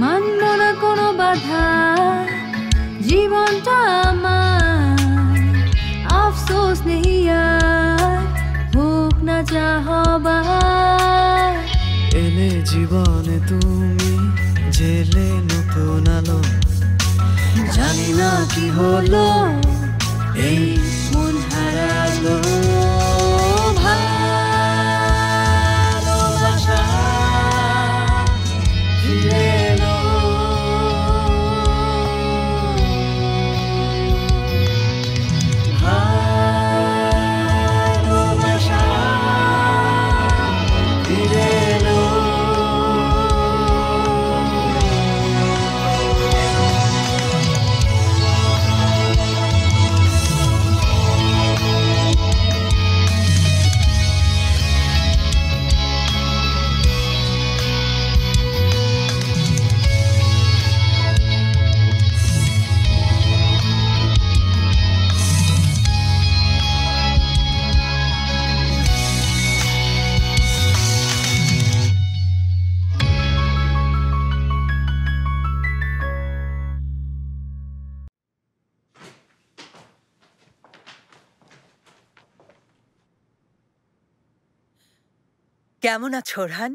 মানব না কোনো বাধা, জীবনটা আমার আফসোস নেই আর, হোক না যা হবার। এলে জীবনে তুমি, জেলে নতুন আলো, জানি না কি হলো এই মন হারালো। ভালোবাসা ফিরে এলো, ভালোবাসা ফিরে এলো। কেমন আছো ওরহান?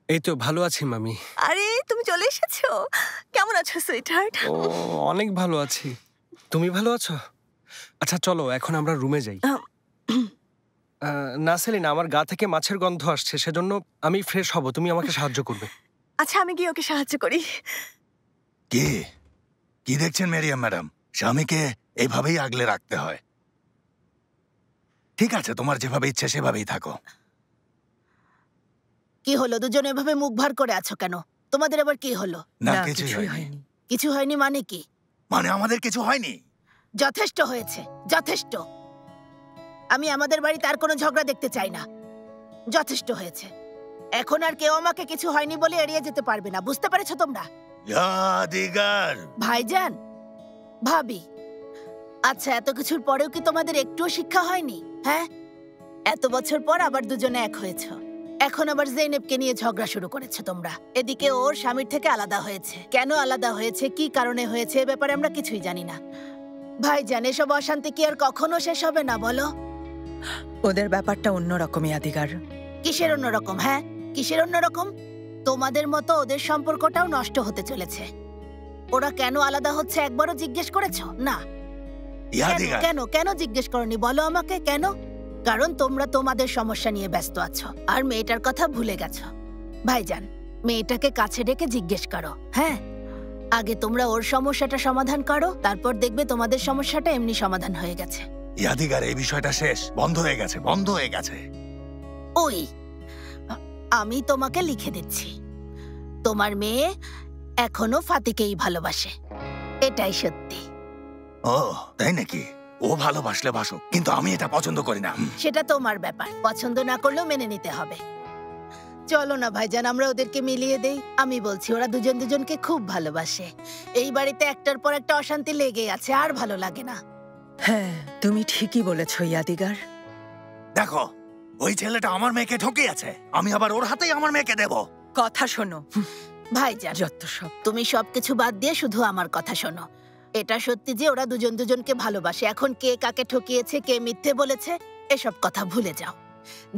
এই তো ভালো আছি মামি। আরে তুমি চলে এসেছো। কেমন আছো সুইটহার্ট? ও অনেক ভালো আছি। তুমি ভালো আছো? আচ্ছা চলো এখন আমরা রুমে যাই। না সেলিনা, আমার গা থেকে মাছের গন্ধ আসছে, সেজন্য আমি ফ্রেশ হব, তুমি আমাকে সাহায্য করবে। আচ্ছা আমি গিয়ে ওকে সাহায্য করি। কি দেখছেন মেরিয়াম ম্যাডাম? স্বামীকে এইভাবেই আগলে রাখতে হয়। ঠিক আছে, তোমার যেভাবে ইচ্ছে সেভাবেই থাকো। কি হলো, দুজনে এভাবে মুখ ভার করে আছো কেন? তোমাদের আবার কি হলো? না কিছুই হয়নি। কিছু হয়নি মানে কি? মানে আমাদের কিছু হয়নি। যথেষ্ট হয়েছে, যথেষ্ট। আমি আমাদের বাড়িতে আর কোনো ঝগড়া দেখতে চাই না। যথেষ্ট হয়েছে। এখন আর কেউ আমাকে কিছু হয়নি বলে এড়িয়ে যেতে পারবে না, বুঝতে পেরেছো তোমরা? ইয়াদিগার ভাইজান, ভাবি, আচ্ছা এত কিছুর পরেও কি তোমাদের একটুও শিক্ষা হয়নি? হ্যাঁ, এত বছর পর আবার দুজনে এক হয়েছো, এখন আবার জেনেবকে নিয়ে ঝগড়া শুরু করেছো তোমরা। এদিকে ওর স্বামীর থেকে আলাদা হয়েছে। কেন আলাদা হয়েছে, কি কারণে হয়েছে, এ ব্যাপারে আমরা কিছুই জানি না। ভাইজান, এসব অশান্তি কি আর কখনো শেষ হবে না বলো? ওদের ব্যাপারটা অন্যরকম ইয়াদিগার। কিসের অন্যরকম? হ্যাঁ, কিসের অন্যরকম? তোমাদের মতো ওদের সম্পর্কটাও নষ্ট হতে চলেছে। ওরা কেন আলাদা হচ্ছে একবারও জিজ্ঞেস করেছো? না। কেন কেন জিজ্ঞেস করনি বলো আমাকে? কেন? কারণ তোমরা তোমাদের সমস্যা নিয়ে ব্যস্ত আছো আর মেয়েটার কথা ভুলে গেছো। ভাইজান, মেয়েটাকে কাছে ডেকে জিজ্ঞেস করো। হ্যাঁ, আগে তোমরা ওর সমস্যাটা সমাধান করো, তারপর দেখবে তোমাদের সমস্যাটা এমনি সমাধান হয়ে গেছে। ইয়াদিগার, এই বিষয়টা শেষ, বন্ধ হয়ে গেছে, বন্ধ হয়ে গেছে। ওই আমি তোমাকে লিখে দিচ্ছি, তোমার মেয়ে এখনো ফাতিকেই ভালোবাসে, এটাই সত্যি। ও তাই নাকি? ও ভালোবাসলে বাসো, কিন্তু আমি এটা পছন্দ করি না। সেটা তোমার ব্যাপার, পছন্দ না করলেও মেনে নিতে হবে। চলো না ভাইজান, আমরা ওদেরকে মিলিয়ে দেই। আমি বলছি ওরা দুজন দুজনকে খুব ভালোবাসে। এই বাড়িতে একটার পর একটা অশান্তি লেগে আছে, আর ভালো লাগে না। হ্যাঁ, তুমি ঠিকই বলেছো ইয়াদিগার। দেখো, ওই ছেলেটা আমার মেয়েকে ঠকিয়েছে, আমি আবার ওর হাতেই আমার মেয়েকে দেব। কথা শোনো ভাইজান, যত সব। তুমি সবকিছু বাদ দিয়ে শুধু আমার কথা শোনো। এটা সত্যি যে ওরা দুজন দুজনকে ভালোবাসে। এখন কে কাকে ঠকিয়েছে, কে মিথ্যে বলেছে, এসব কথা ভুলে যাও।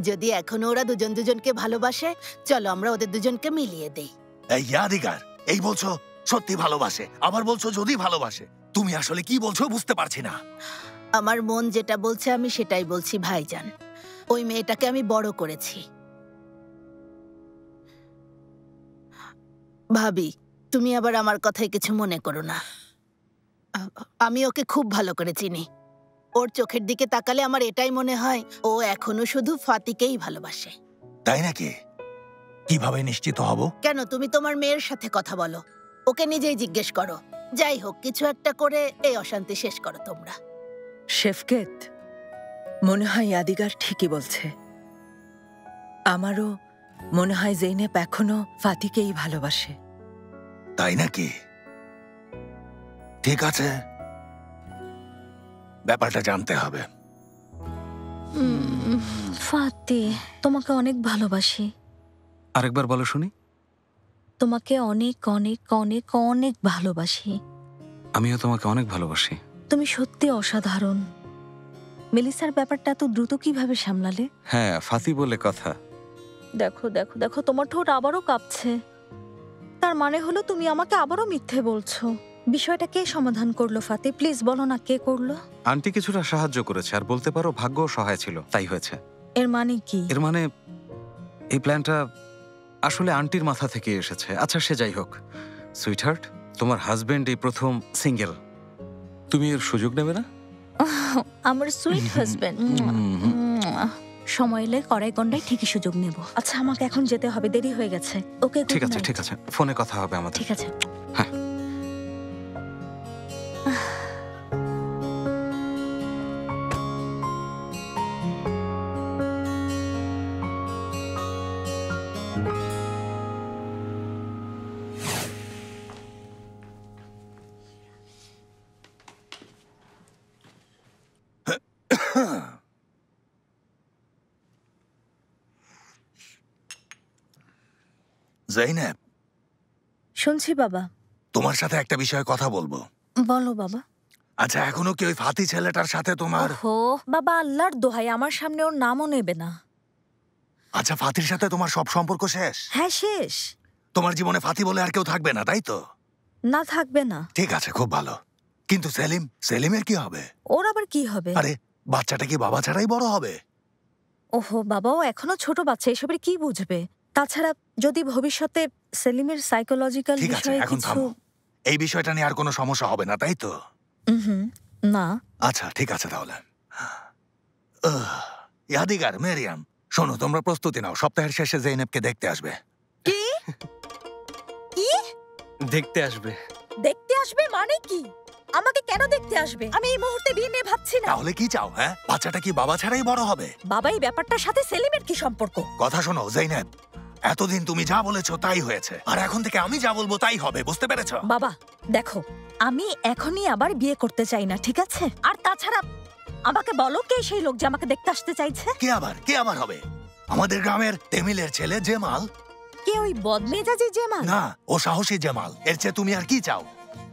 যদি এখনো ওরা দুজন দুজনকে ভালোবাসে, চলো আমরা ওদের দুজনকে মিলিয়ে দেই। এই ইয়াদিগার, এই বলছো সত্যি ভালোবাসে, আবার বলছো যদি ভালোবাসে। তুমি আসলে কি বলছো বুঝতে পারছি না। আমার মন যেটা বলছে আমি সেটাই বলছি ভাইজান। ওই মেয়েটাকে আমি বড় করেছি। ভাবি, তুমি আবার আমার কথায় কিছু মনে করো না। আমি ওকে খুব ভালো করে চিনি। ওর চোখের দিকে তাকালে আমার এটাই মনে হয় ও এখনো শুধু ফাতিকেই ভালোবাসে। তাই নাকি? কিভাবে নিশ্চিত হব? কেন, তুমি তোমার মেয়ের সাথে কথা বলো, ওকে নিজেই জিজ্ঞেস করো। যাই হোক, কিছু একটা করে এই অশান্তি শেষ করো তোমরা। শেফকেত, মনে হয় ইয়াদিগার ঠিকই বলছে। আমারও মনে হয় জেনেব এখনো ফাতিকেই ভালোবাসে। তাই নাকি? ঠিক আছে, ব্যাপারটা জানতে হবে। ফাতি, তোমাকে অনেক ভালোবাসি। আরেকবার বলো শুনি। তোমাকে অনেক অনেক অনেক অনেক ভালোবাসি। আমিও তোমাকে অনেক ভালোবাসি। তুমি সত্যি অসাধারণ। মেলিসার ব্যাপারটা এত দ্রুত কিভাবে সামলালে? হ্যাঁ, ফাতি বলে কথা। দেখো দেখো দেখো, তোমার ঠোঁট আবারও কাঁপছে। তার মানে হলো তুমি আমাকে আবারও মিথ্যে বলছো। বিষয়টা কে সমাধান করলো ফাতি? প্লিজ বলো না কে করলো। আন্টি কিছুটা সাহায্য করেছে, আর বলতে পারো ভাগ্য সহায় ছিল, তাই হয়েছে। এর মানে কি? এর মানে এই প্ল্যানটা আসলে আন্টির মাথা থেকে এসেছে। আচ্ছা, সে যাই হোক, সুইটহার্ট, তোমার হাজবেন্ড এই প্রথম সিঙ্গেল, তুমি এর সুযোগ নেবে না? আমার সুইট হাজবেন্ড। সময় এলে কড়াই গন্ডায় ঠিকই সুযোগ নেব। আচ্ছা, আমাকে এখন যেতে হবে, দেরি হয়ে গেছে। ওকে, ঠিক আছে, ঠিক আছে, ফোনে কথা হবে আমাদের। ঠিক আছে। হ্যাঁ। জৈনেব, শুনছি বাবা। তোমার সাথে একটা বিষয়ে কথা বলবো। বলো বাবা। আচ্ছা, এখনো কি ওই ফাতি ছেলেটার সাথে তোমার? ওহো বাবা, আল্লাহর দোহাই, আমার সামনে ওর নামও নেবে না। আচ্ছা, ফাতির সাথে তোমার সব সম্পর্ক শেষ? হ্যাঁ, শেষ। তোমার জীবনে ফাতি বলে আর কেউ থাকবে না, তাই তো? না, থাকবে না। ঠিক আছে, খুব ভালো। কিন্তু সেলিমের কি হবে? ওর আবার কি হবে? আরে, বাচ্চাটা কি বাবা ছাড়াই বড় হবে? ওহো বাবা, ও এখনো ছোট বাচ্চা, এসবের কি বুঝবে? তাছাড়া যদি ভবিষ্যতে সেলিমের সাইকোলজিক্যাল ঠিক আছে, বিষয়ে এখন কিছু... থামো। এই বিষয়টা নিয়ে আর কোনো সমস্যা হবে না, তাই তো? না। আচ্ছা, ঠিক আছে তাহলে। ইয়াদিগার, মেরিয়াম, শোনো, তোমরা প্রস্তুতি নাও। সপ্তাহের শেষে জৈনেবকে দেখতে আসবে। কি? কি? দেখতে আসবে? দেখতে আসবে মানে কি? আমাকে কেন দেখতে আসবে? আমি এই মুহূর্তে বিয়ে নিয়ে ভাবছি না। তাহলে কি চাও? হ্যাঁ, বাচ্চাটা কি বাবা ছাড়াই বড় হবে? বাবা, এই ব্যাপারটার সাথে সেলিমের কি সম্পর্ক? কথা শোনো জৈনেব, এতদিন তুমি যা বলেছো তাই হয়েছে, আর এখন থেকে আমি যা বলবো তাই হবে, বুঝতে পেরেছো? বাবা দেখো, আমি এখনই আবার বিয়ে করতে চাই না, ঠিক আছে? আর তাছাড়া আমাকে বলো, কে সেই লোক যে আমাকে দেখতে আসতে চাইছে? কে আবার হবে? আমাদের গ্রামের তেমিলের ছেলে জেমাল। কে ওই বদমেজাজি জেমাল? না, ও সাহসী জেমাল। এর চেয়ে তুমি আর কি চাও?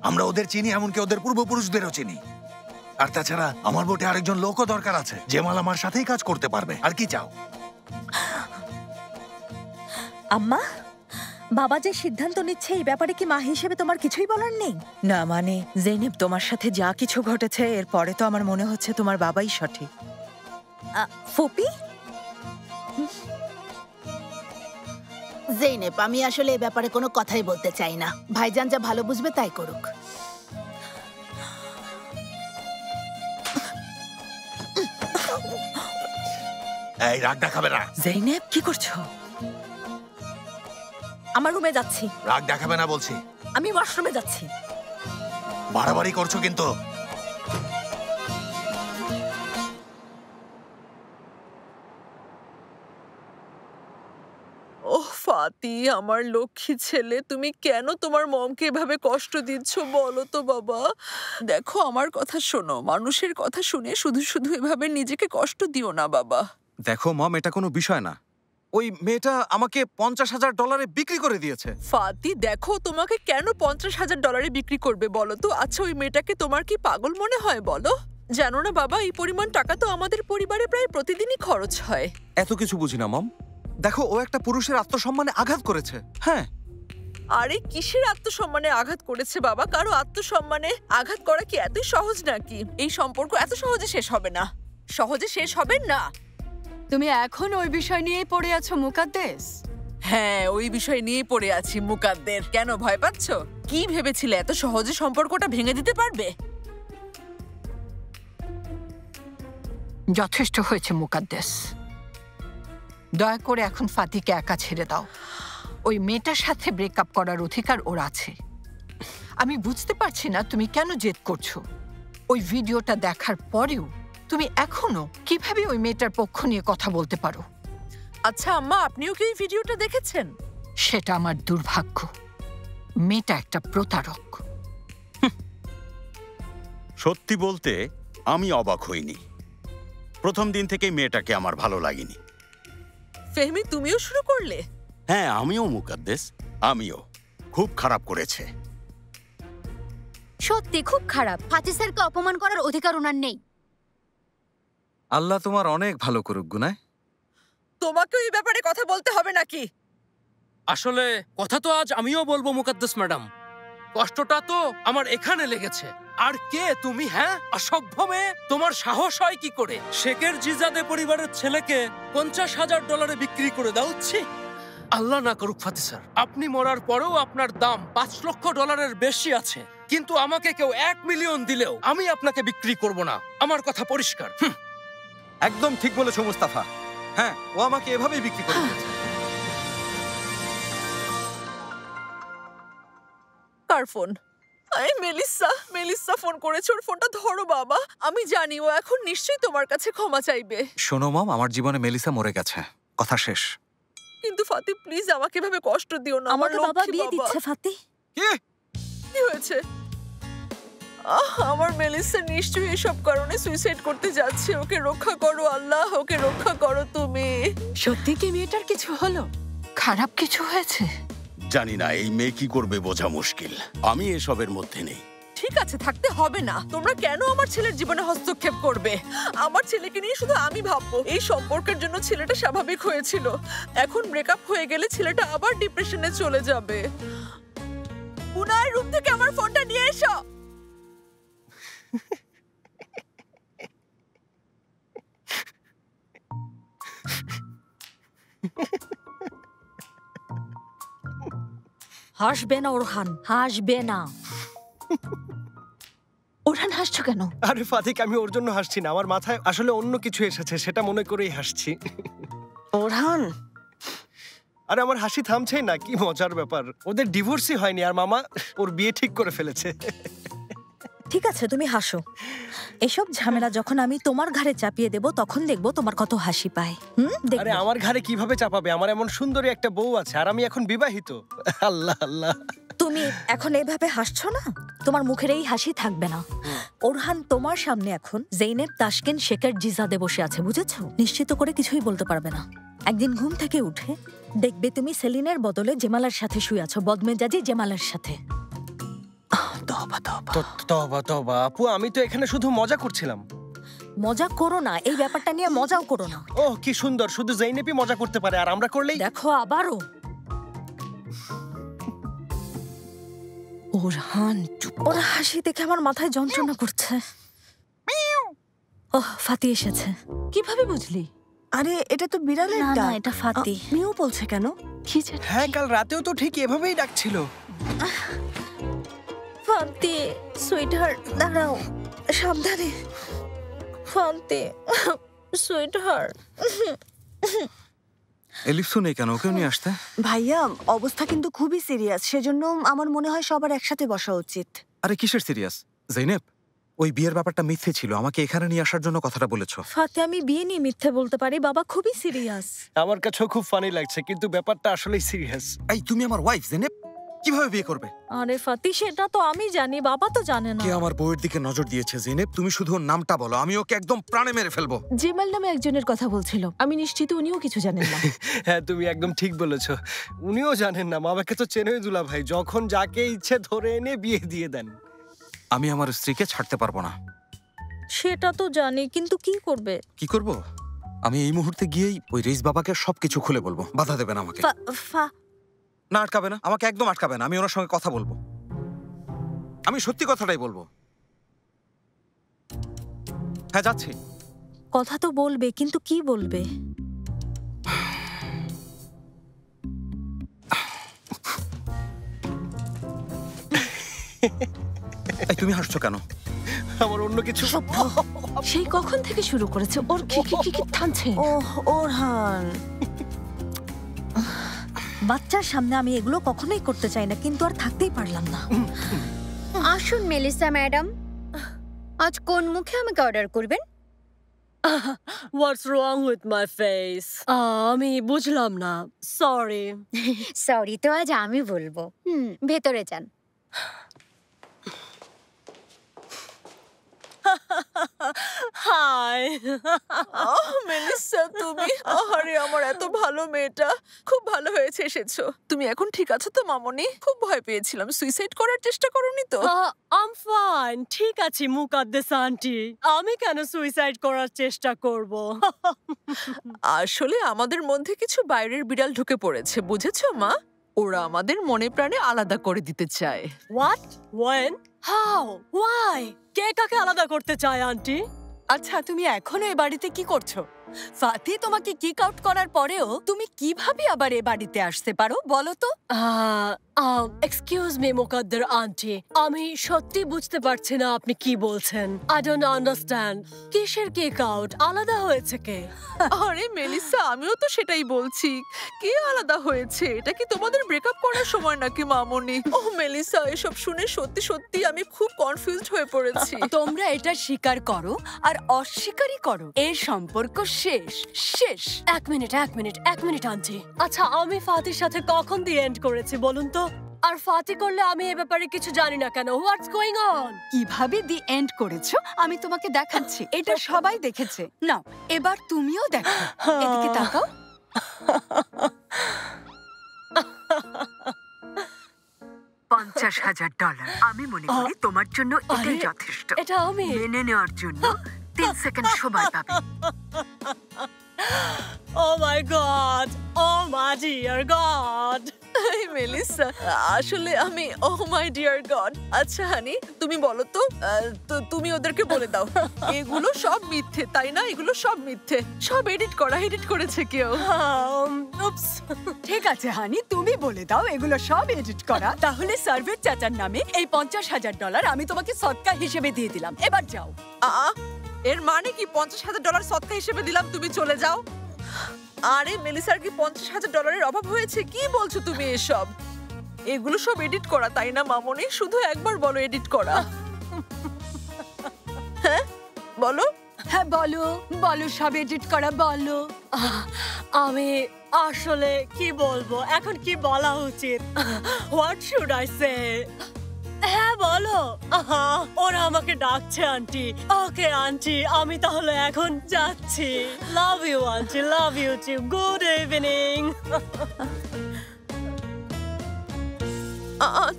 আমরা ওদের চিনি, এমনকি ওদের পূর্বপুরুষদেরও চিনি। আর তাছাড়া আমার বোটে আরেকজন লোকও দরকার আছে। জেমাল আমার সাথেই কাজ করতে পারবে। আর কি চাও? আম্মা, বাবা যে সিদ্ধান্ত নিচ্ছে এই ব্যাপারে কি মা হিসেবে তোমার কিছুই বলার নেই? না মানে জেনেব, তোমার সাথে যা কিছু ঘটেছে এরপরে তো আমার মনে হচ্ছে তোমার বাবাই সঠিক। ফুপি, জেনেব, আমি আসলে এই ব্যাপারে কোনো কথাই বলতে চাই না। ভাইজান যা ভালো বুঝবে তাই করুক। এই, রাগ দেখাবে না। জেনেব, কি করছো? আমার রুমে যাচ্ছি। রাগ দেখাবে না বলছি। আমি ওয়াশরুমে যাচ্ছি। বাড়াবাড়ি করছো কিন্তু। ওহ ফাতি, আমার লক্ষ্মী ছেলে, তুমি কেন তোমার মমকে এভাবে কষ্ট দিচ্ছ বলো তো বাবা? দেখো, আমার কথা শোনো, মানুষের কথা শুনে শুধু শুধু এভাবে নিজেকে কষ্ট দিও না বাবা। দেখো মম, এটা কোনো বিষয় না। ওই মেয়েটা আমাকে $50,000 বিক্রি করে দিয়েছে। ফাতি দেখো, তোমাকে কেন $50,000 বিক্রি করবে বলো তো? আচ্ছা, ওই মেয়েটাকে তোমার কি পাগল মনে হয় বলো? জানো না বাবা, এই পরিমাণ টাকা তো আমাদের পরিবারে প্রায় প্রতিদিনই খরচ হয়। এত কিছু বুঝি না মম। দেখো, ও একটা পুরুষের আত্মসম্মানে আঘাত করেছে। হ্যাঁ। আরে কিসের আত্মসম্মানে আঘাত করেছে বাবা? কারো আত্মসম্মানে আঘাত করা কি এতই সহজ নাকি? এই সম্পর্ক এত সহজে শেষ হবে না। সহজে শেষ হবে না। তুমি এখন ওই বিষয় নিয়েই পড়ে আছো মুকাদ্দেস? হ্যাঁ, ওই বিষয় নিয়েই পড়ে আছি মুকাদ্দের। কেন ভয় পাচ্ছ? কি ভেবেছিলে এত সহজে সম্পর্কটা ভেঙে দিতে পারবে? যথেষ্ট হয়েছে মুকাদ্দেস, দয়া করে এখন ফাতিকে একা ছেড়ে দাও। ওই মেয়েটার সাথে ব্রেকআপ করার অধিকার ওর আছে। আমি বুঝতে পারছি না তুমি কেন জেদ করছো। ওই ভিডিওটা দেখার পরেও তুমি এখনো কিভাবে ওই মেয়েটার পক্ষ নিয়ে কথা বলতে পারো? আচ্ছা আম্মা, আপনিও কি এই ভিডিওটা দেখেছেন? সেটা আমার দুর্ভাগ্য। মেয়েটা একটা প্রতারক। সত্যি বলতে আমি অবাক হইনি। প্রথম দিন থেকেই মেয়েটাকে আমার ভালো লাগেনি। ফেহমি, তুমিও শুরু করলে? হ্যাঁ, আমিও মুকাদ্দেস, আমিও। খুব খারাপ করেছে। সত্যি খুব খারাপ। ফাতি স্যারকে অপমান করার অধিকার ওনার নেই। আল্লাহ তোমার অনেক ভালো করুক গুনায়। তোমাকে এই ব্যাপারে কথা বলতে হবে নাকি? আসলে কথা তো আজ আমিও বলবো মুকাদ্দাস ম্যাডাম। কষ্টটা তো আমার এখানে লেগেছে। আর কে তুমি? হ্যাঁ, অসভ্য মেয়ে, তোমার সাহস হয় কি করে শেখের জিজাদে পরিবারের ছেলেকে $50,000 বিক্রি করে দাও? ছি! আল্লাহ না করুক ফাতি স্যার, আপনি মরার পরেও আপনার দাম $5 লক্ষ বেশি আছে, কিন্তু আমাকে কেউ 1 মিলিয়ন দিলেও আমি আপনাকে বিক্রি করব না। আমার কথা পরিষ্কার। একদম ঠিক বলেছো মুস্তাফা। হ্যাঁ, ও আমাকে এভাবেই বিক্রি করে দিয়েছে। কার ফোন? এই মেলিসা ফোন করেছে। ওর ফোনটা ধরো বাবা। আমি জানি ও এখন নিশ্চয়ই তোমার কাছে ক্ষমা চাইবে। শোনো মম, আমার জীবনে মেলিসা মরে গেছে, কথা শেষ। কিন্তু ফাতি প্লিজ আমাকে এভাবে কষ্ট দিও না। আমাকে বাবা বিয়ে দিচ্ছে ফাতি। কি হয়েছে? আমার মেলিসা নিশ্চয়ই এসব কারণে সুইসাইড করতে যাচ্ছে। ওকে রক্ষা করো আল্লাহ, ওকে রক্ষা করো তুমি। সত্যি কি মেয়েটার কিছু হলো? খারাপ কিছু হয়েছে? জানি না, এই মেয়ে কি করবে বোঝা মুশকিল। আমি এসবের মধ্যে নেই। ঠিক আছে, থাকতে হবে না। তোমরা কেন আমার ছেলের জীবনে হস্তক্ষেপ করবে? আমার ছেলেকে নিয়ে শুধু আমি ভাববো। এই সম্পর্কের জন্য ছেলেটা স্বাভাবিক হয়েছিল। এখন ব্রেকআপ হয়ে গেলে ছেলেটা আবার ডিপ্রেশনে চলে যাবে। উনার রুম থেকে আমার ফোনটা নিয়ে এসো। হাসবে না ওরহান, হাসবে না। ওরহান হাসছো কেন? আরে ফাতিক, আমি ওর জন্য হাসছি না, আমার মাথায় আসলে অন্য কিছু এসেছে, সেটা মনে করেই হাসছি। ওরহান, আরে আমার হাসি থামছেই না, কি মজার ব্যাপার। ওদের ডিভোর্সই হয়নি আর মামা ওর বিয়ে ঠিক করে ফেলেছে। ঠিক আছে, তুমি হাসো। এসব ঝামেলা যখন আমি তোমার ঘাড়ে চাপিয়ে দেব তখন দেখবো তোমার কত হাসি পায়। আরে আমার ঘাড়ে কিভাবে চাপাবে? আমার এমন সুন্দরী একটা বউ আছে আর আমি এখন বিবাহিত। আল্লাহ আল্লাহ। তুমি এখন এইভাবে হাসছো না, তোমার মুখের এই হাসি থাকবে না। ওরহান তোমার সামনে এখন জেইনেব তাসকিন শেখের জিজাদে বসে আছে, বুঝেছো? নিশ্চিত করে কিছুই বলতে পারবে না। একদিন ঘুম থেকে উঠে দেখবে তুমি সেলিনের বদলে জেমালার সাথে শুয়ে আছো, বদমেজাজি জেমালার সাথে। তবা আপু, আমি তো এখানে শুধু মজা করছিলাম। মজা করো না, এই ব্যাপারটা নিয়ে মজাও করো না। ও কি সুন্দর, শুধু জেইনেবই মজা করতে পারে আর আমরা করলেই। দেখো আবারও। ওরহান, ওর হাসি দেখে আমার মাথায় যন্ত্রণা করছে। ওহ, ফাতি এসেছে। কিভাবে বুঝলি? আরে এটা তো বিড়ালের না, ডাক। এটা ফাতি। মিউ বলছে কেন? কি জানি। হ্যাঁ, কাল রাতেও তো ঠিক এভাবেই ডাকছিল। ফাতি সুইটহার্ট, দাঁড়াও, সাবধানে। Fati sweetheart. এলিফসু নেই কেন? ওকেও নিয়ে আসতে। ভাইয়া, অবস্থা কিন্তু খুবই সিরিয়াস, সেজন্য আমার মনে হয় সবার একসাথে বসা উচিত। আরে কিসের সিরিয়াস জেনেব? ওই বিয়ের ব্যাপারটা মিথ্যে ছিল, আমাকে এখানে নিয়ে আসার জন্য কথাটা বলেছো। ফাতি, আমি বিয়ে নিয়ে মিথ্যে বলতে পারি, বাবা খুবই সিরিয়াস। আমার কাছেও খুব ফানি লাগছে, কিন্তু ব্যাপারটা আসলেই সিরিয়াস। এই তুমি আমার ওয়াইফ জেনেব, কিভাবে বিয়ে করবে? আরে ফাতি, সেটা তো আমি জানি, বাবা তো জানে না। কে আমার বউয়ের দিকে নজর দিয়েছে জেনেব? তুমি শুধু ওর নামটা বলো, আমি ওকে একদম প্রাণে মেরে ফেলবো। জেমাল নামে একজনের কথা বলছিল, আমি নিশ্চিত উনিও কিছু জানেন না। হ্যাঁ, তুমি একদম ঠিক বলেছো, উনিও জানেন না। মামাকে তো চেনই দুলা ভাই, যখন যাকে ইচ্ছে ধরে এনে বিয়ে দিয়ে দেন। আমি আমার স্ত্রীকে ছাড়তে পারবো না। সেটা তো জানি, কিন্তু কি করবে? কি করব? আমি এই মুহূর্তে গিয়েই ওই রেইস বাবাকে সবকিছু খুলে বলবো। বাধা দেবেন আমাকে? না, আটকাবে না, আমাকে একদম আটকাবে না। আমি ওনার সঙ্গে কথা বলবো, আমি সত্যি কথাটাই বলবো। হ্যাঁ, যাচ্ছি। কথা তো বলবে, কিন্তু কি বলবে? তুমি হাসছো কেন? আমার অন্য কিছু। সেই কখন থেকে শুরু করেছে ওর কি থামছে? ওহ ওরহান, বাচ্চার সামনে আমি এগুলো কখনোই করতে চাই না, কিন্তু আর থাকতেই পারলাম না। আসুন মেলিসা ম্যাডাম, আজ কোন মুখে আমাকে অর্ডার করবেন? What's wrong with my face? আমি বুঝলাম না, সরি। সরি তো আজ আমি বলবো। ভেতরে যান। হাই মেলিসা তুমি, আরে আমার এত ভালো মেয়েটা, খুব ভালো হয়েছে এসেছো। তুমি এখন ঠিক আছো তো মামনি? খুব ভয় পেয়েছিলাম, সুইসাইড করার চেষ্টা করোনি তো? আম ফাইন, ঠিক আছে মুকাদ্দেস আন্টি, আমি কেন সুইসাইড করার চেষ্টা করব? আসলে আমাদের মধ্যে কিছু বাইরের বিড়াল ঢুকে পড়েছে, বুঝেছো মা? ওরা আমাদের মনে প্রাণে আলাদা করে দিতে চায়। হোয়াট? ওয়েন? হাউ? ওয়াই? কে কাকে আলাদা করতে চায় আন্টি? আচ্ছা, তুমি এখনো এ বাড়িতে কি করছো? ফাতি তোমাকে কিক আউট করার পরেও তুমি কিভাবে আবার এ বাড়িতে আসতে পারো বলো তো? এক্সকিউজ মি মুকাদ্দের আন্টি, আমি সত্যি বুঝতে পারছি না আপনি কি বলছেন। I don't understand. কিসের কিক আউট? আলাদা হয়েছে কে? আরে মেলিসা, আমিও তো সেটাই বলছি, কে আলাদা হয়েছে? এটা কি তোমাদের ব্রেকআপ করার সময় নাকি মামনি? ও মেলিসা, এসব শুনে সত্যি সত্যি আমি খুব কনফিউজড হয়ে পড়েছি। তোমরা এটা স্বীকার করো আর অস্বীকারই করো, এর সম্পর্ক শেষ শেষ। এক মিনিট আন্টি, আচ্ছা আমি ফাতির সাথে কখন দি এন্ড করেছি বলুন তো? আর ফাতি করলে আমি এ ব্যাপারে কিছু জানি না কেন? What's going on? কিভাবে দি এন্ড করেছো আমি তোমাকে দেখাচ্ছি, এটা সবাই দেখেছে। নাও এবার তুমিও দেখো, এদিকে তাকাও। $50,000 আমি মনে করি তোমার জন্য এটাই যথেষ্ট। এটা আমি মেনে নেওয়ার জন্য 3 সেকেন্ড সময় পাবে। Oh my God! Oh my dear God! Melissa, আসলে আমি oh my dear God। আচ্ছা হানি, তুমি বলো তো, তুমি ওদেরকে বলে দাও এগুলো সব মিথ্যে, তাই না? এগুলো সব মিথ্যে, সব এডিট করেছে কেউ। ঠিক আছে হানি, তুমি বলে দাও এগুলো সব এডিট করা। তাহলে সার্ভের চাচার নামে এই $50,000 আমি তোমাকে সদকা হিসেবে দিয়ে দিলাম, এবার যাও। এর মানে কি $50,000 সদকা হিসেবে দিলাম, তুমি চলে যাও? আরে মেলিসার কি $50,000 অভাব হয়েছে? কি বলছো তুমি এসব? এগুলো সব এডিট করা, তাই না মামনি? শুধু একবার বলো এডিট করা। হ্যাঁ বলো। হ্যাঁ বলো বলো, সব এডিট করা বলো। আমি আসলে কি বলবো, এখন কি বলা উচিত? What should I say? হ্যাঁ বলো। ওরা আমাকে ডাকছে আন্টি। ওকে আন্টি, আমি তাহলে এখন যাচ্ছি। Love you aunty, love you too. Good evening.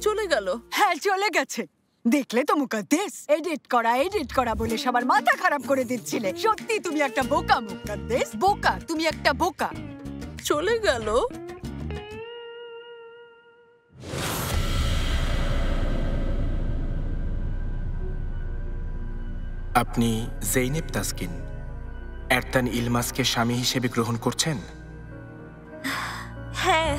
চলে গেল? হ্যাঁ চলে গেছে। দেখলে তো মুকাদ্দেস, এডিট করা বলে সবার মাথা খারাপ করে দিচ্ছিলে। সত্যি তুমি একটা বোকা মুকাদ্দেস, বোকা, তুমি একটা বোকা। চলে গেল? আপনি জেইনেব তাসকিন এরতান ইলমাসকে স্বামী হিসেবে গ্রহণ করছেন? হ্যাঁ।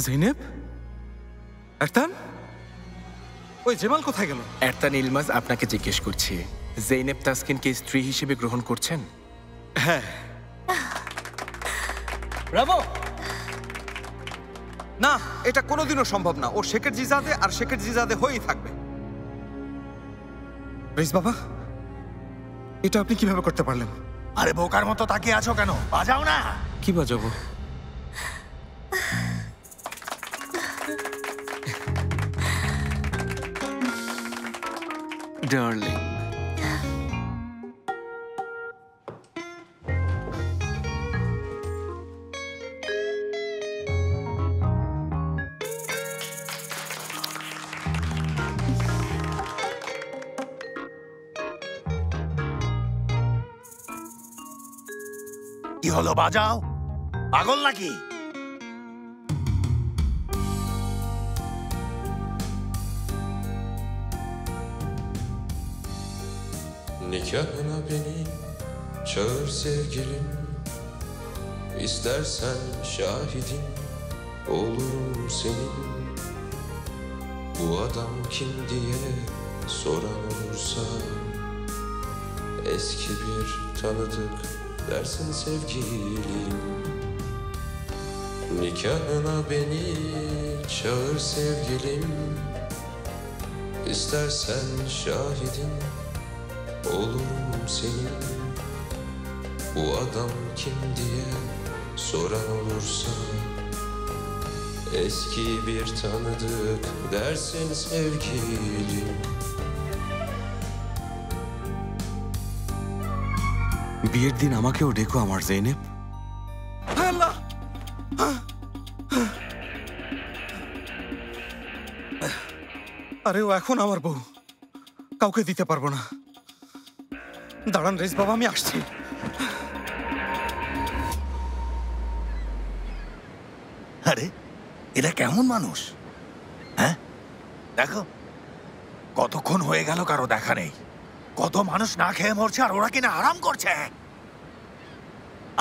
জেইনেব? এরতান? ওই জামাল কোথায় গেল? এরতান ইলমাস আপনাকে জিজ্ঞেস করছি, জেইনেব তাসকিনকে স্ত্রী হিসেবে গ্রহণ করছেন? হ্যাঁ। ব্রাভো! না, এটা কোনোদিনও সম্ভব না। ও শেখের জিজাদে আর শেখের জিজাদে হয়েই থাকবে। রিস বাবা, এটা আপনি কিভাবে করতে পারলেন? আরে বোকার মতো তাকিয়ে আছো কেন? বাজাও না। কি বাজাবো? ডার্লিং, কি হলো? বাজাও। পাগল নাকি? Nikahına beni çağır sevgilim, İstersen şahidin olurum senin. Bu adam kim diye soran olursa, eski bir tanıdık dersin sevgilim. Nikahına beni çağır sevgilim, İstersen şahidin olurum senin. Bu adam kim diye soran olursa, Eski bir tanıdık dersin sevgilim. বিয়ের দিন আমাকেও ডেকো আমার জেনেব। আরে ও এখন আমার বউ, কাউকে দিতে পারবো না। দাঁড়ান রেস বাবা, আমি আসছি। আরে এরা কেমন মানুষ? হ্যাঁ দেখো, কতক্ষণ হয়ে গেল কারো দেখা নেই। কত মানুষ না খেয়ে মরছে আর ওরা কিনা আরাম করছে।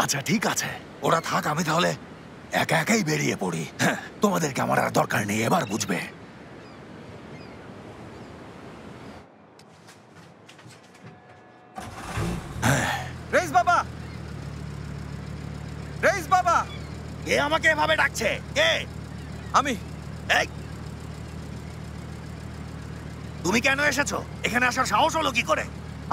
আচ্ছা ঠিক আছে, ওরা থাক, আমি তাহলে একা একাই বেরিয়ে পড়ি। হ্যাঁ, তোমাদেরকে আমার আর দরকার নেই, এবার বুঝবে। রেস বাবা, রেস বাবা। কে আমাকে এভাবে ডাকছে? কে? আমি। এই, তুমি কেন এসেছো? এখানে আসার সাহস হলো কি করে?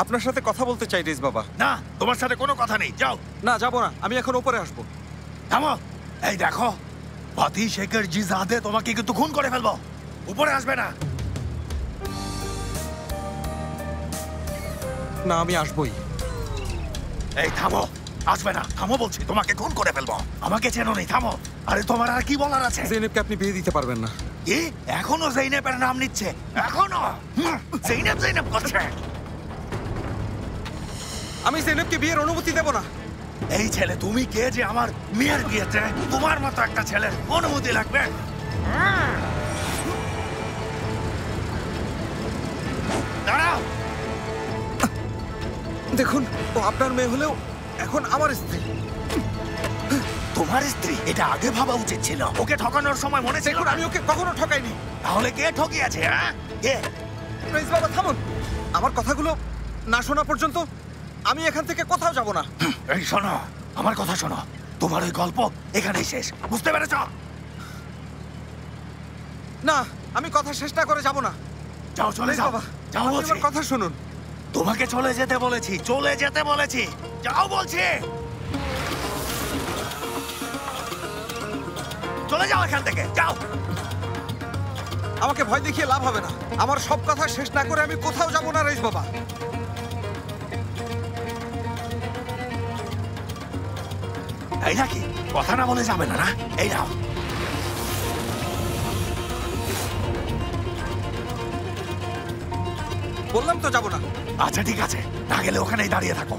আপনার সাথে কথা বলতে চাই রেস বাবা। না, তোমার সাথে কোনো কথা নেই, যাও। না, যাবো না, আমি এখন উপরে আসবো। থামো। এই দেখো, ফাতি শেখের জিজাদে তোমাকে কিন্তু খুন করে ফেলবো। উপরে আসবে না। না, আমি আসবোই। এই থামো, আসবে না, থামো বলছি, তোমাকে খুন করে ফেলবো। আমাকে চেনো নেই, থামো। আরে তোমার আর কি বলার আছে? জেনেবকে আপনি বিয়ে দিতে পারবেন না। কি? এখনো জেইনেবের নাম নিচ্ছে? এখনো জেইনেব জেইনেব করছে? আমি জেনেবকে বিয়ের অনুমতি দেব না। এই ছেলে, তুমি কে যে আমার মেয়ের বিয়েতে তোমার মতো একটা ছেলের অনুমতি লাগবে? দাঁড়াও। দেখুন, ও আপনার মেয়ে হলেও এখন আমার স্ত্রী। তোমার স্ত্রী? এটা আগে ভাবা উচিত ছিল। ওকে ঠকানোর সময় মনে ছিল? আমি ওকে কখনো ঠকাইনি। তাহলে কে ঠকিয়েছে? হ্যাঁ, কে? রেস বাবা থামুন, আমার কথাগুলো না শোনা পর্যন্ত আমি এখান থেকে কোথাও যাব না। এই শোনো, আমার কথা শোনো, তোমার ওই গল্প এখানেই শেষ, বুঝতে পেরেছ? না, আমি কথা শেষ না করে যাব না। যাও, চলে যাও। যাও বলছি। আমার কথা শুনুন। তোমাকে চলে যেতে বলেছি, চলে যেতে বলেছি, যাও বলছি। চলে যাও এখান থেকে, যাও। আমাকে ভয় দেখিয়ে লাভ হবে না। আমার সব কথা শেষ না করে আমি কোথাও যাব না রেস বাবা। এই নাকি? কথা না বলে যাবে না? না, এই নাও। বললাম তো যাব না। আচ্ছা ঠিক আছে, না গেলে ওখানেই দাঁড়িয়ে থাকো।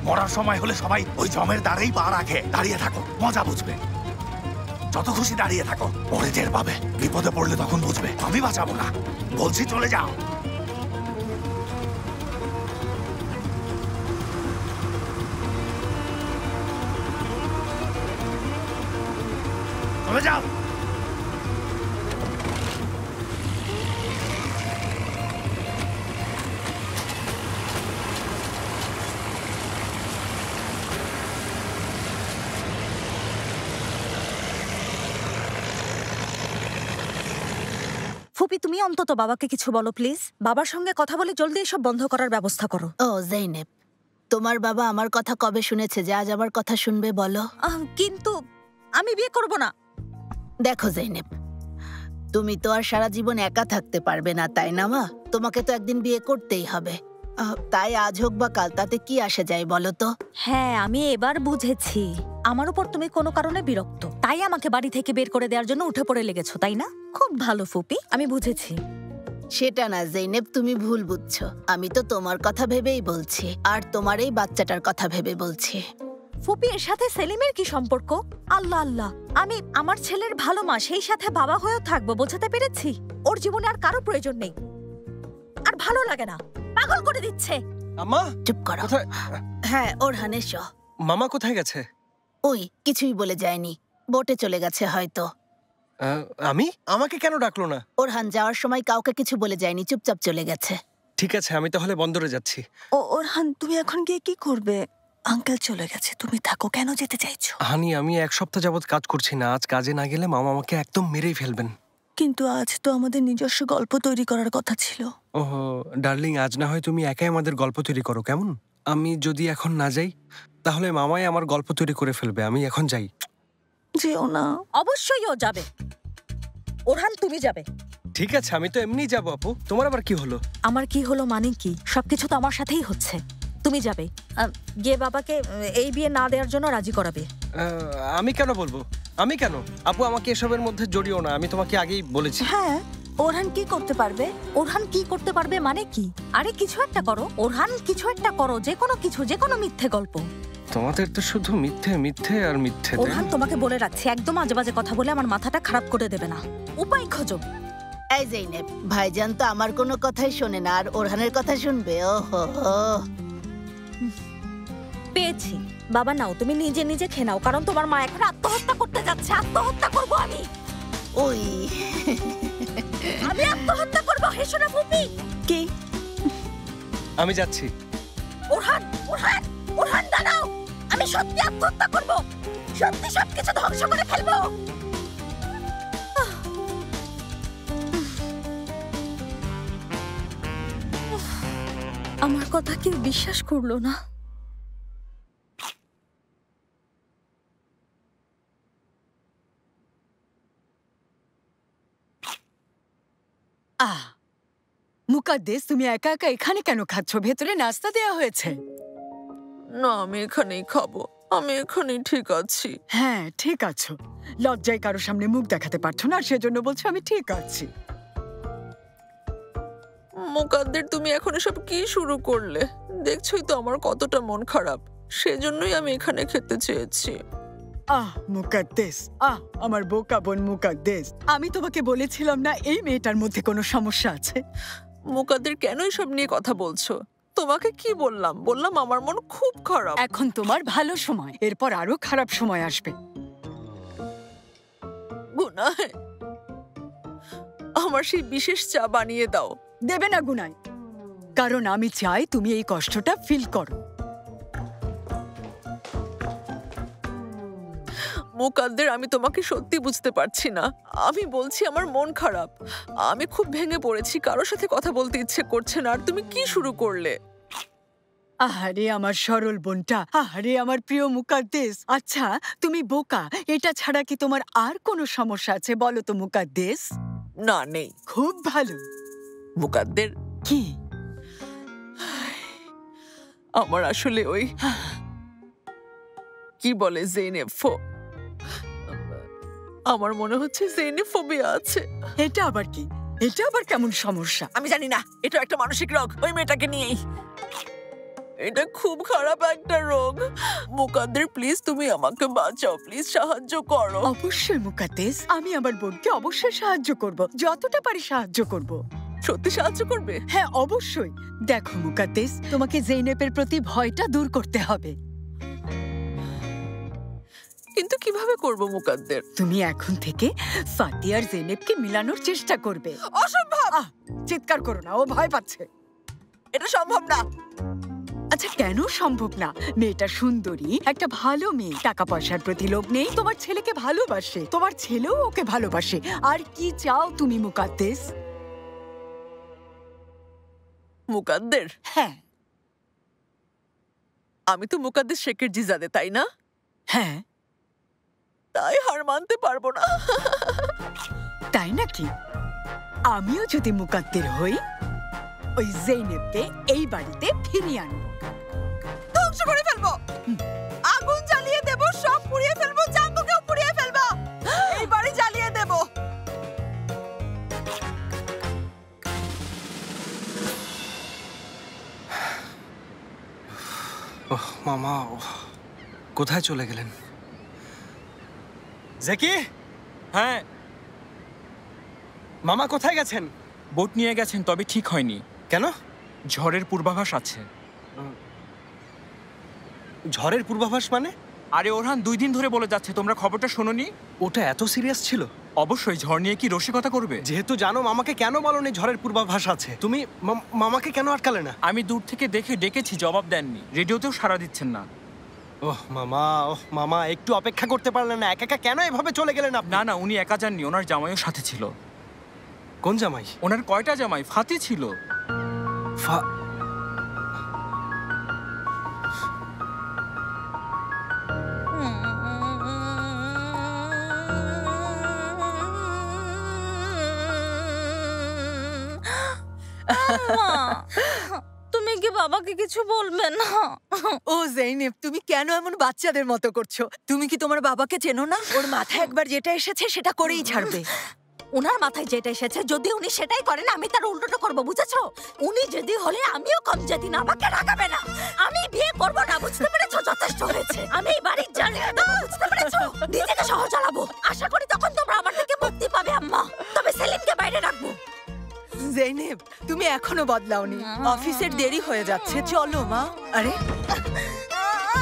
মরার সময় হলে সবাই ওই জমের দ্বারেই পা রাখে। দাঁড়িয়ে থাকো, মজা বুঝবে। যত খুশি দাঁড়িয়ে থাকো, পরে টের পাবে। বিপদে পড়লে তখন বুঝবে। আমি বাঁচাবো না, বলছি চলে যাও। চলে যাও। ফুপি, তুমি অন্তত বাবাকে কিছু বলো প্লিজ। বাবার সঙ্গে কথা বলে জলদি এসব বন্ধ করার ব্যবস্থা করো। ও জেইনেব, তোমার বাবা আমার কথা কবে শুনেছে যে আজ আমার কথা শুনবে বলো? কিন্তু আমি বিয়ে করব না। দেখো জেইনেব, তুমি তো আর সারা জীবন একা থাকতে পারবে না, তাই না মা? তোমাকে তো একদিন বিয়ে করতেই হবে। তাই আজ হোক বা কাল, তাতে কি আসে যায় বলো তো? হ্যাঁ, আমি এবার বুঝেছি। আমার উপর তুমি কোনো কারণে বিরক্ত, তাই আমাকে বাড়ি থেকে বের করে দেওয়ার জন্য উঠে পড়ে লেগেছো, তাই না? খুব ভালো ফুপি, আমি বুঝেছি। সেটা না জেইনেব, তুমি ভুল বুঝছো। আমি তো তোমার কথা ভেবেই বলছি, আর তোমার এই বাচ্চাটার কথা ভেবে বলছি। ফুপি, এর সাথে সেলিমের কি সম্পর্ক? আল্লাহ আল্লাহ, আমি আমার ছেলের ভালো মা, সেই সাথে বাবা হয়েও থাকবো, বোঝাতে পেরেছি? ওর জীবনে আর কারো প্রয়োজন নেই, আর ভালো লাগে না, পাগল করে দিচ্ছে। আম্মা চুপ করো। হ্যাঁ, ওরহান এসো। মামা কোথায় গেছে? ওই কিছুই বলে যায়নি, বোটে চলে গেছে হয়তো। আমি? আমাকে কেন ডাকলো না? ওরহান যাওয়ার সময় কাউকে কিছু বলে যায়নি, চুপচাপ চলে গেছে। ঠিক আছে, আমি তাহলে বন্দরে যাচ্ছি। ওরহান, তুমি এখন গিয়ে কি করবে? আঙ্কেল চলে গেছে, তুমি থাকো। কেন যেতে চাইছো? হানি, আমি 1 সপ্তাহ যাবত কাজ করছি না। আজ কাজে না গেলে মামা আমাকে একদম মেরেই ফেলবেন। কিন্তু আজ তো আমাদের নিজস্ব গল্প তৈরি করার কথা ছিল। ওহো ডার্লিং, আজ না হয় তুমি একাই আমাদের গল্প তৈরি করো, কেমন? আমি যদি এখন না যাই তাহলে মামাই আমার গল্প তৈরি করে ফেলবে। আমি এখন যাই। যেও না। অবশ্যই ও যাবে। ওরহান তুমি যাবে। ঠিক আছে, আমি তো এমনি যাবো আপু। তোমার আবার কি হলো? আমার কি হলো মানে কি? সবকিছু তো আমার সাথেই হচ্ছে। তুমি যাবে, গিয়ে বাবাকে এই বিয়ে না দেওয়ার জন্য রাজি করাবে। আমি কেন বলবো? আমি কেন? আপু আমাকে এসবের মধ্যে জড়িও না, আমি তোমাকে আগেই বলেছি। হ্যাঁ, ওরহান কি করতে পারবে? ওরহান কি করতে পারবে মানে কি? আরে কিছু একটা করো, ওরহান কিছু একটা করো, যে কোনো কিছু, যে কোনো মিথ্যে গল্প। তোমাদের তো শুধু মিথ্যে মিথ্যে আর মিথ্যে। ওরহান তোমাকে বলে রাখছি, একদম আজে বাজে কথা বলে আমার মাথাটা খারাপ করে দেবে না। উপায় খোঁজো। এই জেনেব, ভাইজান তো আমার কোনো কথাই শোনে না, আর ওরহানের কথা শুনবে? ওহো, পেয়েছি। বাবা নাও, তুমি নিজে নিজে খেয়ে নাও, কারণ তোমার মা এখন আত্মহত্যা করতে যাচ্ছে। আত্মহত্যা করবো আমি। ওই আমি আত্মহত্যা করবো। হেসো না ফুপি। কি? আমি যাচ্ছি। ওরহান, ওরহান, ওরহান দাঁড়াও। আমি সত্যি আত্মহত্যা করবো, সত্যি সবকিছু ধ্বংস করে ফেলবো। আমার কথা কেউ বিশ্বাস করলো না। মুকাদ্দেস, তুমি একা একা এখানে কেন খাচ্ছ? ভেতরে নাস্তা দেয়া হয়েছে। না, আমি এখানেই খাবো। আমি এখানেই ঠিক আছি। হ্যাঁ, ঠিক আছো। লজ্জায় কারো সামনে মুখ দেখাতে পারছো না, সেজন্য বলছো আমি ঠিক আছি। মুকাদ্দের, তুমি এখন এসব কি শুরু করলে? দেখছোই তো আমার কতটা মন খারাপ। সেজন্যই আমি এখানে খেতে চেয়েছি। মুকাদ্দেস, আমার বোকা বোন মুকাদ্দেস, আমি তোমাকে বলেছিলাম না এই মেয়েটার মধ্যে কোনো সমস্যা আছে? মুকাদ্দের, কেন এসব নিয়ে কথা বলছো? তোমাকে কি বললাম? বললাম আমার মন খুব খারাপ। এখন তোমার ভালো সময়, এরপর আরো খারাপ সময় আসবে। গুনায়, আমার সেই বিশেষ চা বানিয়ে দাও। দেবে না গুনায়, কারণ আমি চাই তুমি এই কষ্টটা ফিল করো। মুকাদ্দের, আমি তোমাকে সত্যি বুঝতে পারছি না। আমি বলছি আমার মন খারাপ। আমি খুব ভেঙে পড়েছি, কারোর সাথে কথা বলতে ইচ্ছে করছে না। আর তুমি কি শুরু করলে? আহারে আমার সরল বোনটা, আহারে আমার প্রিয় মুকাদ্দেস। আচ্ছা, তুমি বোকা, এটা ছাড়া কি তোমার আর কোনো সমস্যা আছে বলো তো মুকাদ্দেস? না, নেই। খুব ভালো। মুকাদ্দের, কি? আমার আসলে ওই কি বলে আমার মনে হচ্ছে জেনেফোবিয়া আছে। এটা আবার কি? এটা আবার কেমন সমস্যা? আমি জানি না, এটা একটা মানসিক রোগ। ওই মেয়েটাকে নিয়েই। এটা খুব খারাপ একটা রোগ। মুকাদ্দের, প্লিজ তুমি আমাকে বাঁচাও, প্লিজ সাহায্য করো। অবশ্যই মুকাদ্দেস, আমি আমার বোনকে অবশ্যই সাহায্য করব, যতটা পারি সাহায্য করব। সত্যি সাহায্য করবে? হ্যাঁ, অবশ্যই। দেখো মুকাদ্দেস, তোমাকে জেনেবের প্রতি ভয়টা দূর করতে হবে। কিন্তু কিভাবে করব মুকাদ্দের? তুমি এখন থেকে ফাতি আর জেনেবকে মিলানোর চেষ্টা করবে। অসম্ভব! চিৎকার করো না, ও ভয় পাচ্ছে। এটা সম্ভব না। আচ্ছা, কেন সম্ভব না? মেয়েটা সুন্দরী, একটা ভালো মেয়ে, টাকা পয়সার প্রতি লোভ নেই, তোমার ছেলেকে ভালোবাসে, তোমার ছেলেও ওকে ভালোবাসে। আর কি চাও তুমি মুকাদ্দেস? মুকাদ্দের, হ্যাঁ, আমি তো মুকাদ্দের শেখের জিজাদে, তাই না? হ্যাঁ। তাই হার মানতে পারবো না। তাই নাকি? আমিও যদি মুকাদ্দের হই, ওই জেনেবকে এই বাড়িতে ফিরিয়ে আনবো, ধ্বংস করে ফেলবো, আগুন জ্বালিয়ে দেবো, সব পুড়িয়ে ফেলবো, জাঙ্গুকেও পুড়িয়ে ফেলবো, এই বাড়ি জ্বালিয়ে দেবো। ওহ মামা, কোথায় চলে গেলেন? জেকি? হ্যাঁ মামা কোথায় গেছেন? বোট নিয়ে গেছেন, তবে ঠিক হয়নি। কেন? ঝড়ের পূর্বাভাস আছে। ঝড়ের পূর্বাভাস মানে? আরে ওরহান 2 দিন ধরে বলে যাচ্ছে, তোমরা খবরটা শোনোনি? ওটা এত সিরিয়াস ছিল? অবশ্যই। ঝড় নিয়ে কি রসিকতা করবে? যেহেতু জানো, মামাকে কেন বলনি ঝড়ের পূর্বাভাস আছে? তুমি মামাকে কেন আটকালে না? আমি দূর থেকে দেখে ডেকেছি, জবাব দেননি। রেডিওতেও সাড়া দিচ্ছেন না। ওহ মামা, একটু অপেক্ষা করতে পারলেন না? একা একা কেন এভাবে চলে গেলেন আপনি? না না, উনি একা যাননি, ওনার জামাইও সাথে ছিল। কোন জামাই? ওনার কয়টা জামাই? ফাতি ছিল। তুমি কি বাবাকে কিছু বলবে না? ও জেইনেব, তুমি কেন এমন বাচ্চাদের মতো করছো? তুমি কি তোমার বাবাকে চেনো না? ওর মাথায় একবার যেটা এসেছে সেটা করেই ছাড়বে। ওনার মাথায় যেটা এসেছে যদি উনি সেটাই করেন, আমি তার উল্টোটা করবো, বুঝেছো? উনি যদি হলে আমিও কম যেতি না, আমাকে রাগাবে না। আমি বিয়ে করবো না, বুঝতে পেরেছো? যথেষ্ট হয়েছে। আমি এই বাড়ির জানিয়ে দেবো, বুঝতে পেরেছো? নিজেকে শহর চালাবো। আশা করি তখন তোমরা আমার থেকে মুক্তি পাবে আম্মা। তবে সেলিমকে বাইরে রাখবো। জেইনেব, তুমি এখনো বদলাওনি। অফিসের দেরি হয়ে যাচ্ছে, চলো মা। আরে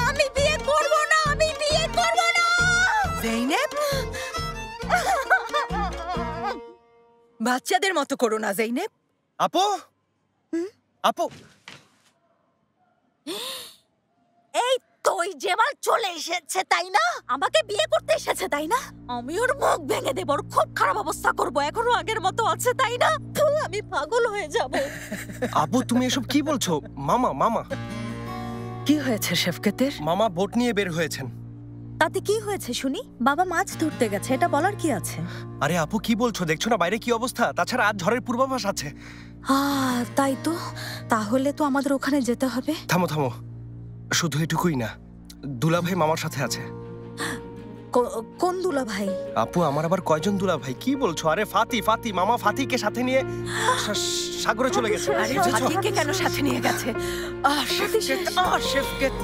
আমি বিয়ে করবো না, আমি বিয়ে করবো না। জেইনেব, বাচ্চাদের মতো করো না জেইনেব। আপু, আপু, এই তো ওই জেমাল চলে এসেছে, তাই না? আমাকে বিয়ে করতে এসেছে, তাই না? আমি ওর মুখ ভেঙে দেবো, ওর খুব খারাপ অবস্থা করবো। এখনো আগের মতো আছে, তাই না? আমি পাগল হয়ে যাব। আপু তুমি এসব কি বলছো? মামা, মামা। কি হয়েছে শেফকেতের? মামা বোট নিয়ে বের হয়েছেন। তাতে কি হয়েছে শুনি? বাবা মাছ ধরতে গেছে, এটা বলার কি আছে? আরে আপু কি বলছো? দেখছো না বাইরে কি অবস্থা? তাছাড়া আজ ঝড়ের পূর্বাভাস আছে। তাই তো। তাহলে তো আমাদের ওখানে যেতে হবে। থামো থামো, শুধু এটুকুই না, দুলাভাই মামার সাথে আছে। কোন দুলাভাই? আপু আমার আবার কয়জন দুলাভাই? কি বলছো? আরে ফাতি, মামা ফাতিকে সাথে নিয়ে সাগরে চলে গেছে। আরে ফাতিকে কেন সাথে নিয়ে গেছে? শেফকেত,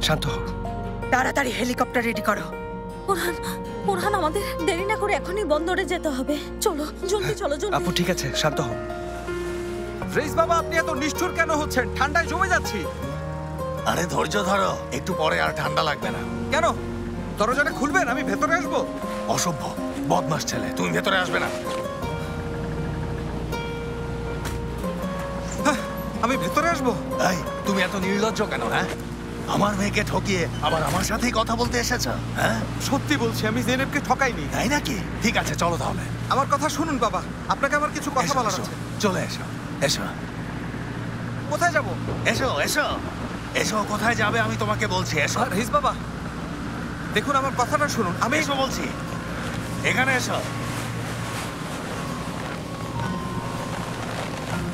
শান্ত হও। তাড়াতাড়ি হেলিকপ্টার রেডি করো। ওরহান, আমাদের দেরি না করে এখনই বন্দরে যেতে হবে। চলো জলদি, চলো জলদি। আপু ঠিক আছে, শান্ত হও। রেইস বাবা, আপনি এত নিষ্ঠুর কেন হচ্ছেন? ঠান্ডায় জমে যাচ্ছি। আরে ধৈর্য ধরো, একটু পরে আর ঠান্ডা লাগবে না। কেন? দরজাটা খুলবেন, আমি ভেতরে আসবো। অসভ্য বদমাস ছেলে, তুমি ভেতরে আসবে না। আমি ভেতরে আসবো? এই তুমি এত নির্লজ্জ কেন? হ্যাঁ, আমার মেয়েকে ঠকিয়ে আবার আমার সাথেই কথা বলতে এসেছো? হ্যাঁ সত্যি বলছি, আমি জেনেবকে ঠকাইনি। তাই নাকি? ঠিক আছে চলো তাহলে। আমার কথা শুনুন বাবা, আপনাকে আমার কিছু কথা বলার আছে। চলে এসো, এসো। কোথায় যাব? এসো এসো এসো। কোথায় যাবে আমি তোমাকে বলছি, এসো। রিস বাবা দেখুন, আমার কথাটা শুনুন। আমি এসো বলছি, এখানে এসো।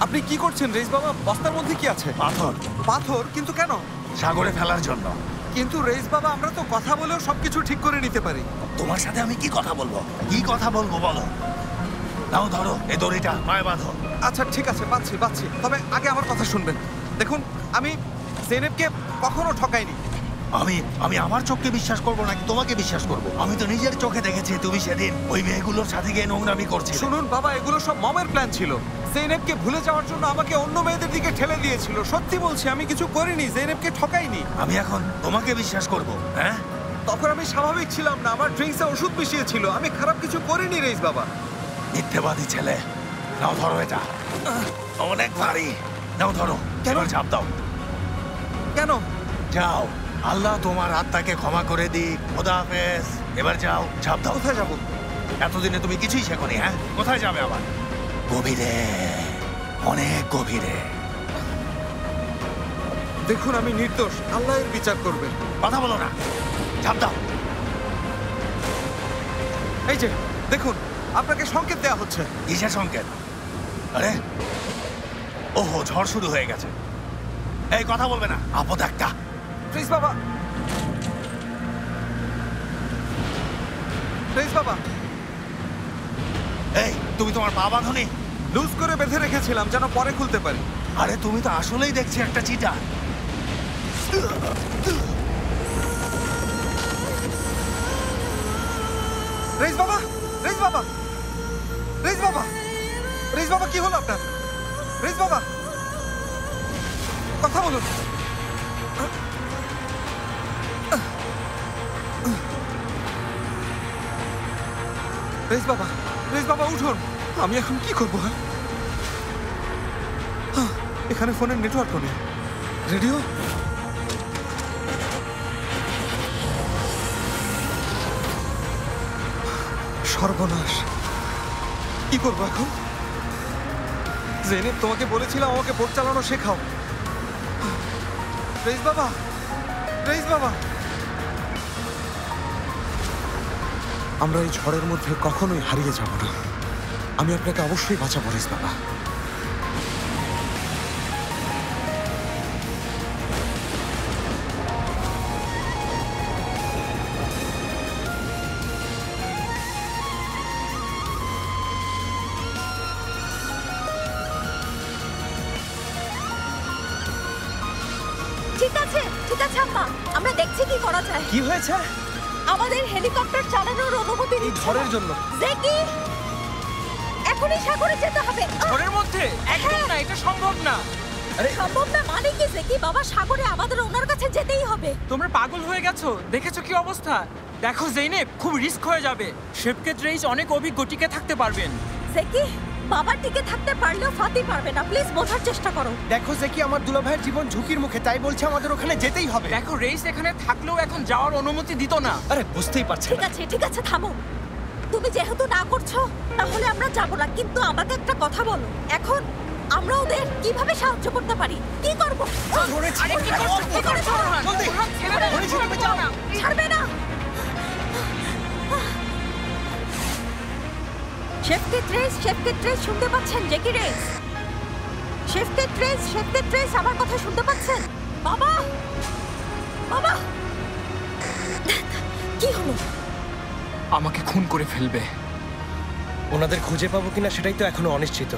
আপনি কি করছেন রেইস বাবা? বস্তার মধ্যে কি আছে? পাথর। পাথর? কিন্তু কেন? সাগরে ফেলার জন্য। কিন্তু রেইস বাবা, আমরা তো কথা বলেও সবকিছু ঠিক করে নিতে পারি। তোমার সাথে আমি কি কথা বলবো? কি কথা বলবো বলো? নাও ধরো এই দড়িটা, পায়ে বাঁধো। আচ্ছা ঠিক আছে, বাঁধছি। তবে আগে আমার কথা শুনবেন। দেখুন, আমি জেনেবকে কখনো ঠকাইনি। আমি আমার চোখকে বিশ্বাস করবো নাকি তোমাকে বিশ্বাস করবো? আমি তো নিজের চোখে দেখেছি তুমি সেদিন ওই মেয়েগুলোর সাথে গিয়ে নোংরামি করছিলে। শুনুন বাবা, এগুলো সব মমের প্ল্যান ছিল। জেনেবকে ভুলে যাওয়ার জন্য আমাকে অন্য মেয়েদের দিকে ঠেলে দিয়েছিল। সত্যি বলছি, আমি কিছু করিনি, জেনেবকে ঠকাইনি। আমি এখন তোমাকে বিশ্বাস করব? হ্যাঁ, তখন আমি স্বাভাবিক ছিলাম না, আমার ড্রিঙ্কসে ওষুধ মিশিয়েছিল। আমি খারাপ কিছু করিনি রেইস বাবা। মিথ্যেবাদী ছেলে। নাও ধরো এটা, অনেক ভারী। নাও ধরো, কেন ঝাঁপ দাও। কেন? যাও, আল্লাহ তোমার আত্মাকে ক্ষমা করে দি। খোদা হাফেজ। এবার যাও, ঝাঁপ দাও। কোথায় যাবো? এতদিনে তুমি কিছুই শেখোনি। হ্যাঁ, কোথায় যাবে আবার? গভীরে, অনেক গভীরে। দেখুন, আমি নির্দোষ, আল্লাহ এর বিচার করবে। কথা বলো না, ঝাঁপ দাও। এই যে দেখুন, আপনাকে সংকেত দেওয়া হচ্ছে। কিসের সংকেত? আরে ওহো, ঝড় শুরু হয়ে গেছে। এই কথা বলবে না, আপদ একটা। প্লিজ বাবা, প্লিজ বাবা। এই তুমি তোমার পা বাঁধনি? লুজ করে বেঁধে রেখেছিলাম যেন পরে খুলতে পারি। আরে তুমি তো আসলেই দেখছি একটা চিটা। রেইস বাবা, রেইস বাবা, রেইস বাবা, রেইস বাবা, কি হলো আপনার? রেইস বাবা, কথা বলুন। রেইস বাবা, রেইস বাবা উঠুন। আমি এখন কি করবো? হ্যাঁ, এখানে ফোনের নেটওয়ার্কও নেই। রেডিও? সর্বনাশ, কি করবো এখন? জেনেব, তোমাকে বলেছিলাম আমাকে বোট চালানো শেখাও। রেইস বাবা, রেইস বাবা, আমরা এই ঝড়ের মধ্যে কখনোই হারিয়ে যাব না। আমি আপনাকে অবশ্যই বাঁচাবো রেইস বাবা। আছে আম্মা, আমরা দেখছি কি করা যায়। কি হয়েছে? আমাদের হেলিকপ্টার চালানোর অনুমতি এই ঝড়ের জন্য। জেকি, এখনই সাগরে যেতে হবে। ঝড়ের মধ্যে একদম না, এটা সম্ভব না। আরে সম্ভব না মানে কি জেকি? বাবা, সাগরে আমাদের ওনার কাছে যেতেই হবে। তোমরা পাগল হয়ে গেছো, দেখেছো কি অবস্থা? দেখো জেনেব, খুব রিস্ক হয়ে যাবে। শেফকেট রেইস অনেক অভিজ্ঞ, টিকে থাকতে পারবেন। জেকি, বাবা টিকে থাকতে পারলেও ফাতি পারবে না। প্লিজ বোঝার চেষ্টা করো। দেখো জেকি, আমার দুলাভাইয়ের জীবন ঝুঁকির মুখে, তাই বলছে আমাদের ওখানে যেতেই হবে। দেখো রেইস এখানে থাকলেও এখন যাওয়ার অনুমতি দিত না। আরে বুঝতেই পারছি ঠিক আছে ঠিক আছে, থামো। তুমি যেহেতু না করছো তাহলে আমরা যাব না, কিন্তু আমাকে একটা কথা বলো, এখন আমরা ওদের কিভাবে সাহায্য করতে পারি? কি করব? আরে কি করছো? কি করছো? জলদি ধরেছি, তুমি যাও না। ছাড়বে না। শেফকেট রেস শুনতে পাচ্ছেন? জেকি রেস, শেফকেট রেস আমার কথা শুনতে পাচ্ছেন? বাবা, বাবা, কি হলো? আমাকে খুন করে ফেলবে। ওনাদের খুঁজে পাবো কিনা সেটাই তো এখনো অনিশ্চিত।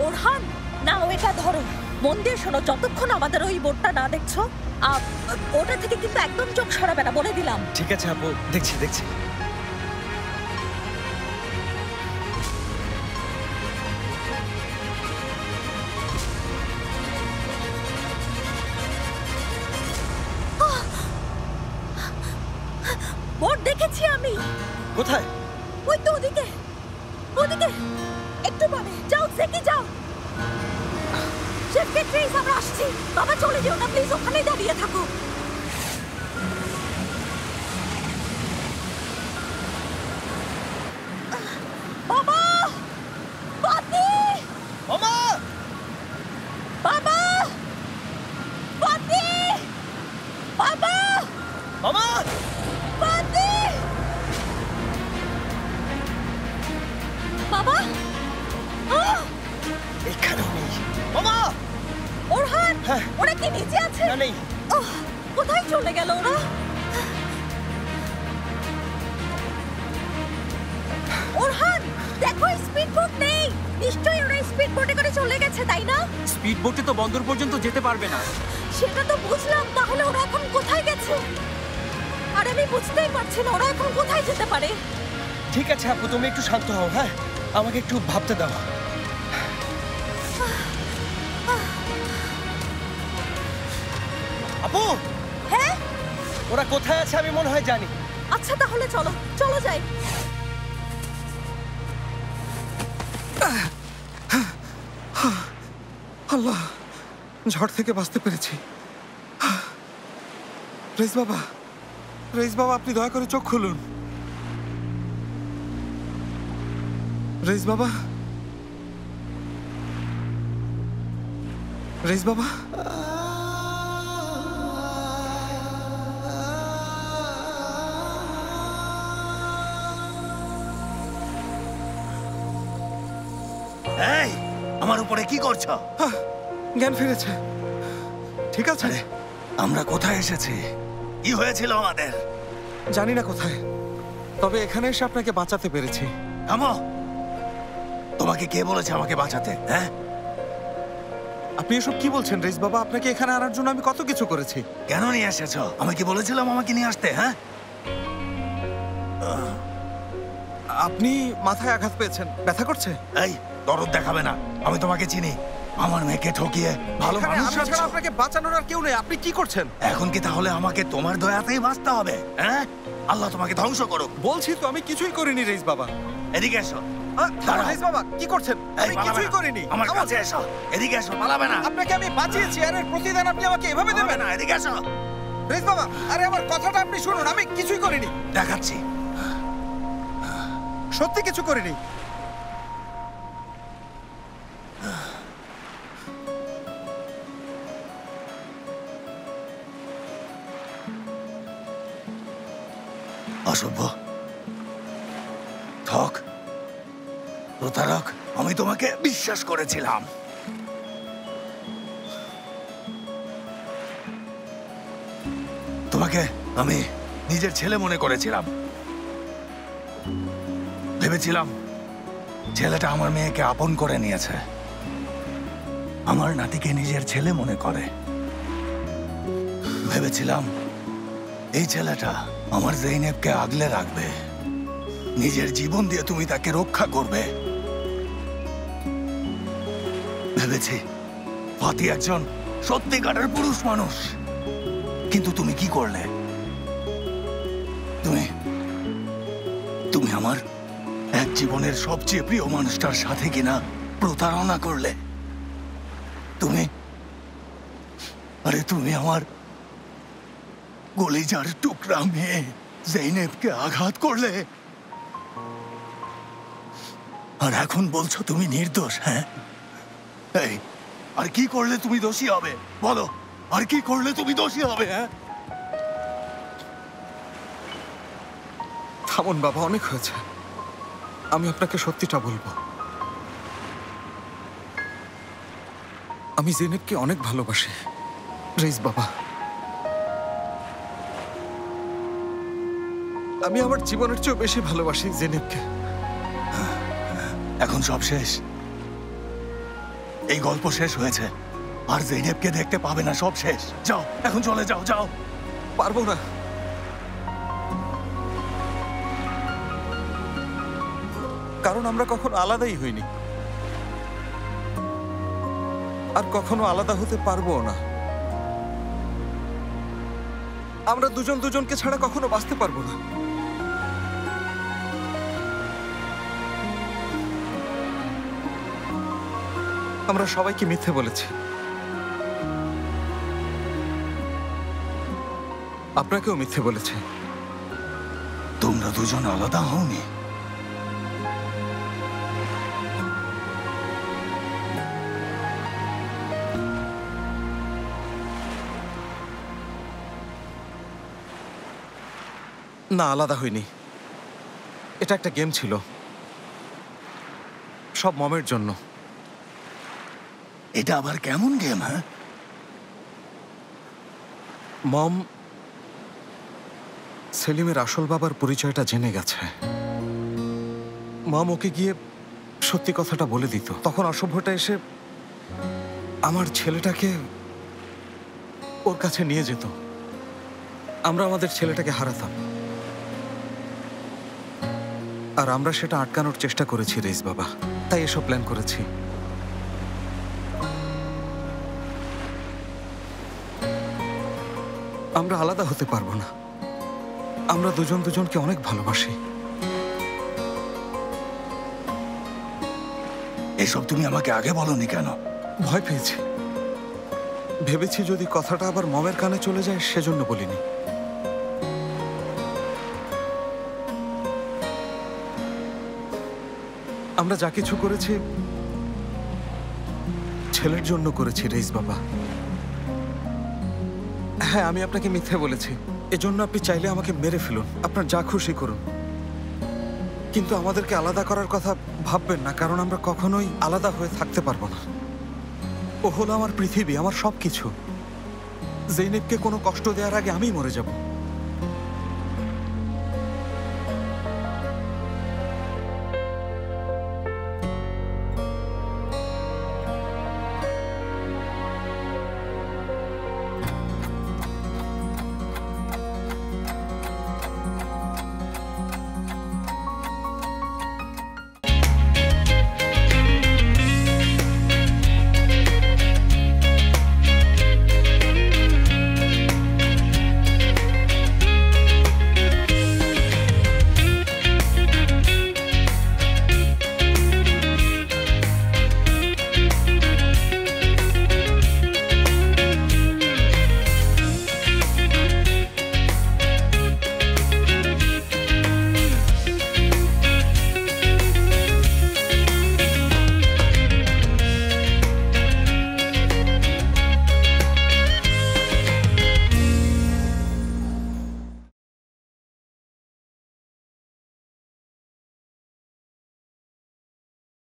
ওরহান, না ওটা ধরো, মন দিয়ে শোনো। যতক্ষণ আমাদের ওই বোর্ডটা না দেখছো, ওটা থেকে কিন্তু একদম চোখ সরাবে না, বলে দিলাম। ঠিক আছে আপু, দেখছি। বোর্ড দেখেছি আমি। কোথায়? ওই তো ওদিকে একটু বামে যাও। জেকি যাও। শেফকেট রেস, আমরা আসছি। বাবা চলে যেও না প্লিজ, ওখানেই দাঁড়িয়ে থাকো। বাবা, ফাতি, মামা, বাবা, ফাতি, বাবা, মামা, ফাতি, বাবা। এখানেও নেই। মামা, ওরহান, ওরা কি নিচে আছে? না, নেই। কোথায় চলে গেল ওরা? ওরহান, দেখো স্পিড বোট নেই। নিশ্চয়ই ওরা স্পিড বোটে করে চলে গেছে, তাই না? স্পিড বোটে তো বন্দর পর্যন্ত যেতে পারবে না। সেটা তো বুঝলাম, তাহলে ওরা এখন কোথায় গেছে? আর আমি বুঝতেই পারছি না ওরা এখন কোথায় যেতে পারে। ঠিক আছে আপু, তুমি একটু শান্ত হও। হ্যাঁ, আমাকে একটু ভাবতে দাও। আপু, হ্যাঁ, ওরা কোথায় আছে আমি মনে হয় জানি। আচ্ছা তাহলে চলো যাই। আল্লাহ, ঝড় থেকে বাঁচতে পেরেছি। রেইস বাবা, আপনি দয়া করে চোখ খুলুন। রেইস বাবা, এই, আমার উপরে কি করছো? জ্ঞান ফিরেছে। ঠিক আছে, আমরা কোথায় এসেছি? কি হয়েছিল আমাদের? জানি না কোথায়, তবে এখানে এসে আপনাকে বাঁচাতে পেরেছি। থামো, তোমাকে কে বলেছে আমাকে বাঁচাতে? হ্যাঁ, আপনি এসব কি বলছেন রেইস বাবা? আপনাকে এখানে আনার জন্য আমি কত কিছু করেছি। কেন নিয়ে এসেছো? আমি কি বলেছিলাম আমাকে নিয়ে আসতে? হ্যাঁ, আপনি মাথায় আঘাত পেয়েছেন, ব্যথা করছে? এই, দরদ দেখাবে না। আমি তোমাকে চিনি। আমার মেয়েকে ঠকিয়ে ভালো মানুষ ছাড়া আপনাকে বাঁচানোর আর কেউ নেই। আপনি কি করছেন? এখন কি তাহলে আমাকে তোমার দয়াতেই বাঁচতে হবে? হ্যাঁ, আল্লাহ তোমাকে ধ্বংস করুক। বলছি তো আমি কিছুই করিনি রেইস বাবা। এদিকে এসো। রেইস বাবা, কি করছেন? আমি কিছুই করিনি। আমার কাছে এসো। এদিকে এসো, পালাবে না। আপনাকে আমি বাঁচিয়েছি, আর এর প্রতিদান আপনি আমাকে এভাবে দেবেন না? এদিকে এসো। রেইস বাবা, আরে আমার কথাটা আপনি শুনুন, আমি কিছুই করিনি। দেখাচ্ছি, সত্যি কিছু করিনি। অসভ্য, ঠক, প্রতারক, আমি তোমাকে বিশ্বাস করেছিলাম। তোমাকে আমি নিজের ছেলে মনে করেছিলাম। ভেবেছিলাম ছেলেটা আমার মেয়েকে আপন করে নিয়েছে, আমার নাতিকে নিজের ছেলে মনে করে। ভেবেছিলাম এই ছেলেটা আমার জেইনেবকে আগলে রাখবে, নিজের জীবন দিয়ে তুমি তাকে রক্ষা করবে। ভেবেছি ফাতি একজন সত্যিকারের পুরুষ মানুষ, কিন্তু তুমি কি করলে? তুমি আমার এক জীবনের সবচেয়ে প্রিয় মানুষটার সাথে কিনা প্রতারণা করলে। তুমি আমার কলিজার টুকরা মেয়ে জেইনেবকে আঘাত করলে, আর এখন বলছো তুমি নির্দোষ। হ্যাঁ, এই আর কি করলে তুমি দোষী হবে বলো? আর কি করলে তুমি দোষী হবে? হ্যাঁ, থামুন বাবা, অনেক হয়েছে। আমি আপনাকে সত্যিটা বলবো। আমি জেনেবকে অনেক ভালোবাসি রেইস বাবা। আমি আমার জীবনের চেয়েও বেশি ভালোবাসি জেনেবকে। এখন সব শেষ, এই গল্প শেষ হয়েছে, আর জেনেবকে দেখতে পাবে না। সব শেষ, যাও এখন চলে যাও। যাও। পারবো না, কারণ আমরা কখনো আলাদাই হইনি, আর কখনো আলাদা হতে পারবো না। আমরা দুজন দুজনকে ছাড়া কখনো বাঁচতে পারবো না। আমরা সবাইকে মিথ্যে বলেছি, আপনাকেও মিথ্যে বলেছে। তোমরা দুজন আলাদা হওনি। না, আলাদা হইনি। এটা একটা গেম ছিল, সব মমের জন্য। এটা আবার কেমন গেম? হ্যাঁ, মম সেলিমের আসল বাবার পরিচয়টা জেনে গেছে। মম ওকে গিয়ে সত্যি কথাটা বলে দিত, তখন অসভ্যটা এসে আমার ছেলেটাকে ওর কাছে নিয়ে যেত, আমরা আমাদের ছেলেটাকে হারাতাম। আর আমরা সেটা আটকানোর চেষ্টা করেছি রেইস বাবা, তাই এসব প্ল্যান করেছি। আমরা আলাদা হতে পারবো না, আমরা দুজন দুজনকে অনেক ভালোবাসি। এসব তুমি আমাকে আগে বলনি কেন? ভয় পেয়েছি, ভেবেছি যদি কথাটা আবার মমের কানে চলে যায়, সেজন্য বলিনি। আমরা যা কিছু করেছি ছেলের জন্য করেছি রেইস বাবা। হ্যাঁ, আমি আপনাকে মিথ্যে বলেছি, এজন্য আপনি চাইলে আমাকে মেরে ফেলুন, আপনার যা খুশি করুন, কিন্তু আমাদেরকে আলাদা করার কথা ভাববেন না, কারণ আমরা কখনোই আলাদা হয়ে থাকতে পারবো না। ও হলো আমার পৃথিবী, আমার সবকিছু। জেইনেবকে কোনো কষ্ট দেওয়ার আগে আমিই মরে যাব।